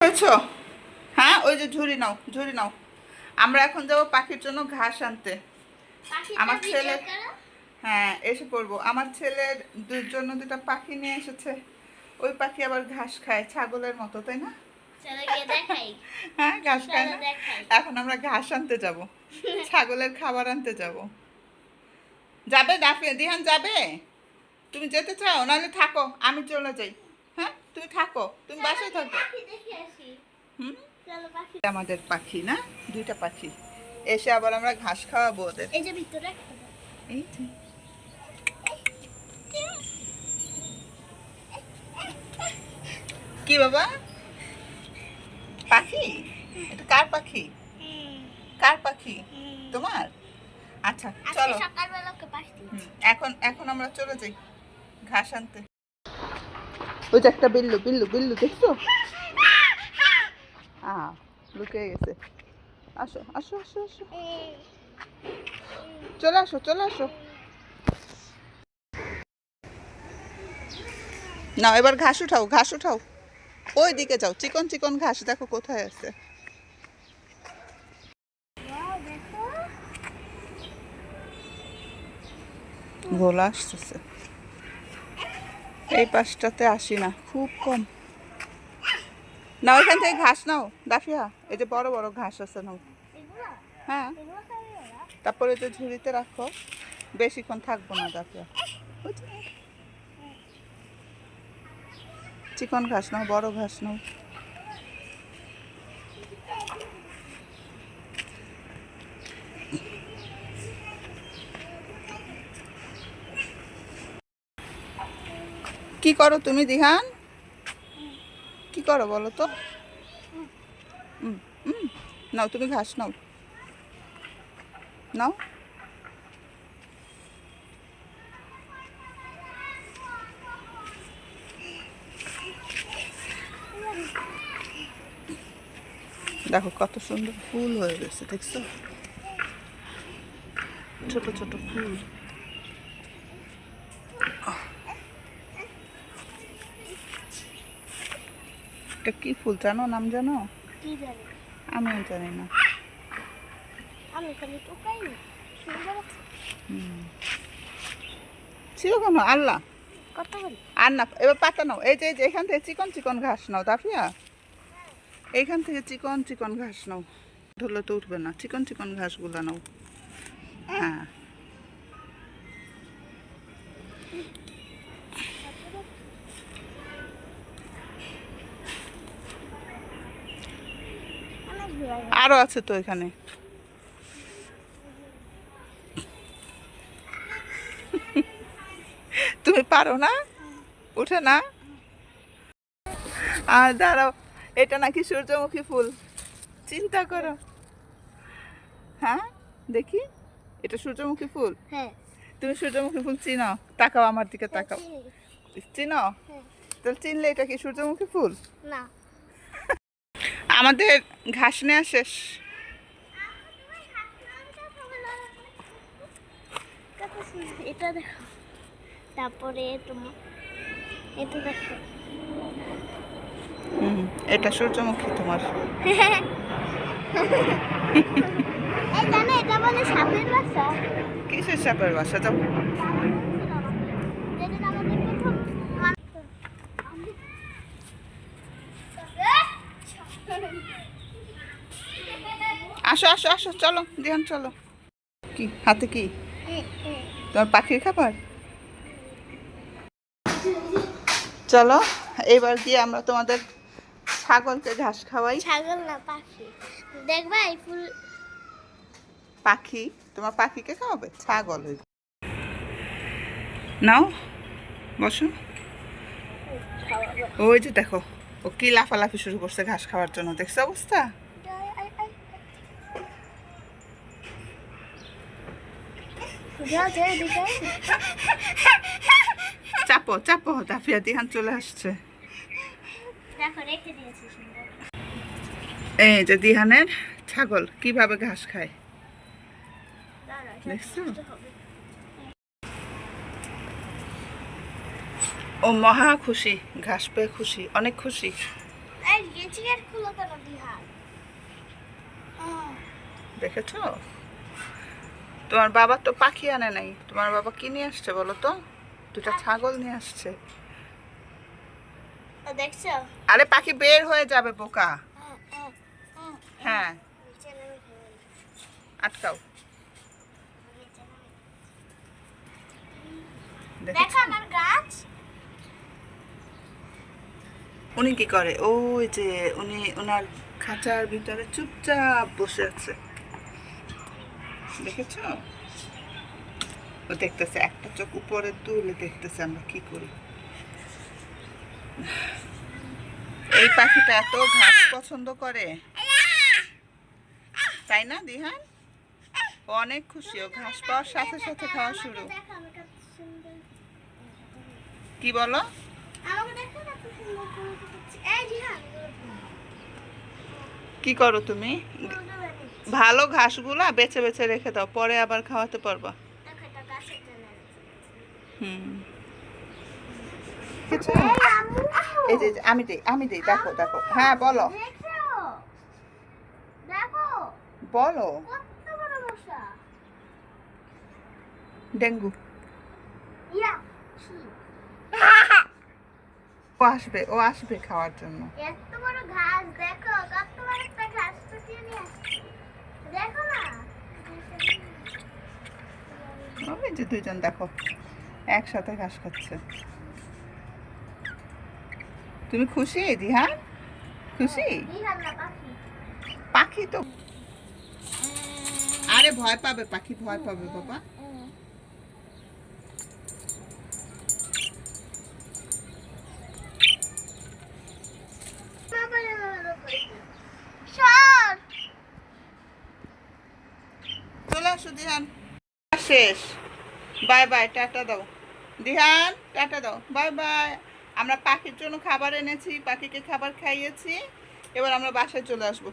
বুঝছো? হ্যাঁ, ওই যে ঝুড়ি নাও, ঝুড়ি নাও। আমরা এখন যাবো পাখির জন্য ঘাস আনতে। আমার ছেলে, হ্যাঁ এসে পড়বো। আমার ছেলের জন্য দুটা পাখি নিয়ে এসেছে। ওই পাখি আবার ঘাস খায় ছাগলের মতো, তাই না? হ্যাঁ, ঘাস খায় না। এখন আমরা ঘাস আনতে যাব, ছাগলের খাবার আনতে যাব। যাবে দিহান যাবে? তুমি যেতে চাও? নাহলে থাকো, আমি চলে যাই। হ্যাঁ, তুমি থাকো, তুমি বাসায় থাকো। হুম, আমাদের পাখি না, দুইটা পাখি এসে আবার আমরা ঘাস খাওয়াবো ওদের। এই যে ভিতরে এই যে কি বাবা, পাখি? এটা কার পাখি? কার পাখি? তোমার? আচ্ছা চলো, এখন এখন আমরা চলে যাই ঘাস আনতে। ওই যে একটা বিল্লু, বিল্লু বিল্লু দেখছো? লুকিয়ে গেছে। আসো আসো আসো আসো, চলে আসো চলে আসো। না, এবার ঘাস উঠাও, ঘাস উঠাও। ওই দিকে যাও, চিকন চিকন ঘাস দেখো কোথায় আছে। গোলা আসতেছে, এই পাশটাতে আসি না, খুব কম। না, ওইখান থেকে ঘাস নাও দাফিয়া, এই যে বড় বড় ঘাস আছে নাও। হ্যাঁ, তারপরে যে ঝুড়িতে রাখো, বেশিক্ষণ থাকবো না দাফিয়া। চিকন ঘাস নাও, বড় ঘাস নাও। কি করো তুমি দিহান? কি করো বলো তো? নাও, তুমি ঘাস নাও, নাও। দেখো কত সুন্দর ফুল হয়ে গেছে, দেখছো? ছোট ছোট ফুল। এটা কি ফুল জানো? নাম জানো? আমিও জানি না। ছিল কেন? আল্লাহ, আর না, এবার পাতা নাও। এই যে এখান থেকে চিকন চিকন ঘাস নাও দাফিয়া, এইখান থেকে চিকন চিকন ঘাস নাও। ধরলে তো উঠবে না, চিকন চিকন ঘাসগুলো নাও। হ্যাঁ, আরো আছে তো এখানে। তুমি পারো না? উঠে না? আর দাঁড়াও, এটা নাকি সূর্যমুখী ফুল, চিন্তা করো। হ্যাঁ, দেখি, এটা সূর্যমুখী ফুল? হ্যাঁ। তুমি সূর্যমুখী ফুল চিনো? তাকাও আমার দিকে, তাকাও। চিনো? তাহলে চিনলে এটা কি সূর্যমুখী ফুল? না। আমাদের ঘাস নেওয়া শেষ। এটা দেখো, তারপরে তোমার এটা দেখো। এটা সূর্যমুখী তোমার। এই জানো, এটা বলে সাপের বাসা। কিসের সাপের বাসা? যাও। আসো আসো আসো, চলো দিহান চলো। কি হাতে কি? তোমার পাখির খাবার? চলো এবার গিয়ে আমরা তোমাদের ছাগলকে ঘাস খাওয়াই। ছাগল না, পাখি। দেখবা এই ফুল। পাখি? তোমার পাখিকে খাওয়াবে? ছাগল হইব। নাও, বসো। ওই যে দেখো, ও কি লাফালাফি শুরু করছে ঘাস খাওয়ার জন্য, দেখছো অবস্থা? চাপো চাপো, দাফিয়া দিহান চলে আসছে। এই যে দিহানের ছাগল কিভাবে ঘাস খায়, দেখছো? ও মহা খুশি, ঘাস পেয়ে খুশি, অনেক খুশি। এই গেছি আর খুলো কেন বিহার দেখেছো, তোমার বাবা তো পাখি আনে নাই, তোমার বাবা কি নিয়ে আসছে বলো তো? দুটা ছাগল নিয়ে আসছে। দেখছো? আরে পাখি বের হয়ে যাবে বোকা। হ্যাঁ, আটকাও। দেখো আমার গাছ। উনি কি করে? ওই যে উনি ওনার খাঁচার ভিতরে চুপচাপ বসে আছে, দেখেছো? ও দেখতেছে, একটা চোখ উপরে তুলে দেখতেছে আমরা কি করি। এই পাখিটা এত ঘাস পছন্দ করে, তাই না দিহান? ও অনেক খুশি, ও ঘাস পাওয়ার সাথে সাথে খাওয়া শুরু। দেখো আমার কত সুন্দর। কি বলো? আমাকে দেখো না কত সুন্দর করে দিচ্ছি। এই জিহান কি করো তুমি? ভালো ঘাসগুলা বেছে বেছে রেখে দাও, পরে আবার খাওয়াতে পারবা। দেখো এটা গাছের তলায়। হুম, এই যে আমি দেই, দেখো দেখো। হ্যাঁ বলো, দেখো দেখো বলো। কত বড় মশা। ডেঙ্গু। ইয়া ও আসবে খাওয়ার জন্য। এত বড় ঘাস দেখো, কত বড় একটা ঘাস ফুটিয়ে নিয়ে আসছে। দেখো না ওই যে দুইজন দেখো একসাথে ঘাস খাচ্ছে। তুমি খুশি দিহান? খুশি? বিহার না পাখি। পাখি তো, আরে ভয় পাবে পাখি, ভয় পাবে বাবা। সর চলে আসো দিহান, শেষ। বাই বাই, টাটা দাও দিহান, টাটা দাও, বাই বাই। আমরা পাখির জন্য খাবার এনেছি, পাখিকে খাবার খাইয়েছি, এবার আমরা বাসায় চলে আসবো।